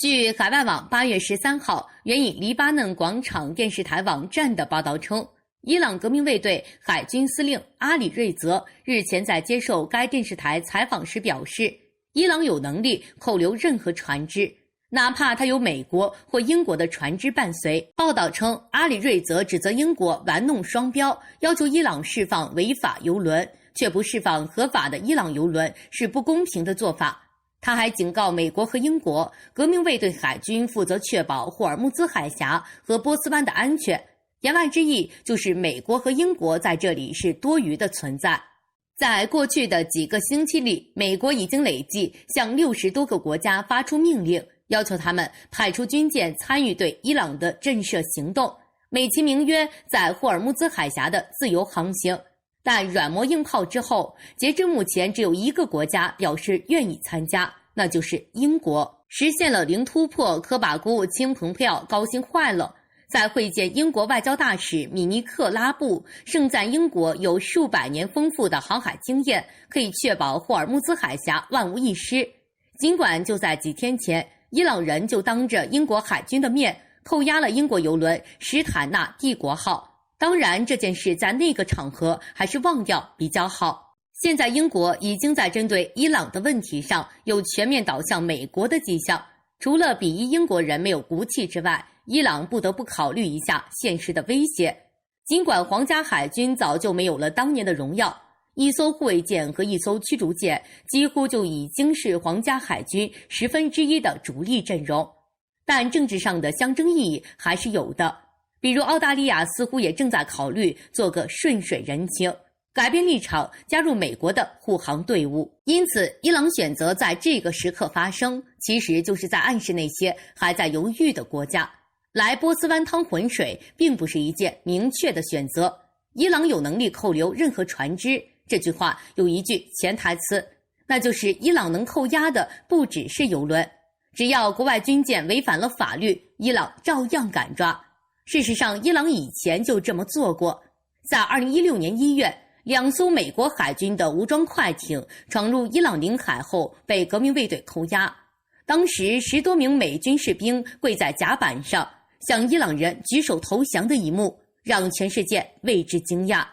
据海外网8月13号援引黎巴嫩广场电视台网站的报道称，伊朗革命卫队海军司令阿里瑞泽日前在接受该电视台采访时表示，伊朗有能力扣留任何船只，哪怕他有美国或英国的船只伴随。报道称，阿里瑞泽指责英国玩弄双标，要求伊朗释放违法油轮，却不释放合法的伊朗油轮是不公平的做法。他还警告美国和英国，革命卫队海军负责确保霍尔木兹海峡和波斯湾的安全，言外之意就是美国和英国在这里是多余的存在。在过去的几个星期里，美国已经累计向60多个国家发出命令，要求他们派出军舰参与对伊朗的震慑行动，美其名曰在霍尔木兹海峡的自由航行。但软磨硬泡之后，截至目前只有一个国家表示愿意参加，那就是英国。实现了零突破，可把国务卿蓬佩奥高兴坏了。在会见英国外交大使米尼克拉布，盛赞英国有数百年丰富的航海经验，可以确保霍尔木兹海峡万无一失。尽管就在几天前，伊朗人就当着英国海军的面扣押了英国邮轮史坦纳帝国号。当然，这件事在那个场合还是忘掉比较好。现在英国已经在针对伊朗的问题上有全面倒向美国的迹象，除了鄙夷英国人没有骨气之外，伊朗不得不考虑一下现实的威胁。尽管皇家海军早就没有了当年的荣耀，一艘护卫舰和一艘驱逐舰几乎就已经是皇家海军1/10的主力阵容，但政治上的象征意义还是有的。比如澳大利亚似乎也正在考虑做个顺水人情，改变立场，加入美国的护航队伍。因此，伊朗选择在这个时刻发声，其实就是在暗示那些还在犹豫的国家，来波斯湾趟浑水并不是一件明确的选择。伊朗有能力扣留任何船只，这句话有一句潜台词，那就是伊朗能扣押的不只是油轮，只要国外军舰违反了法律，伊朗照样敢抓。事实上，伊朗以前就这么做过。在2016年1月，2艘美国海军的武装快艇闯入伊朗领海后被革命卫队扣押。当时10多名美军士兵跪在甲板上向伊朗人举手投降的一幕，让全世界为之惊讶。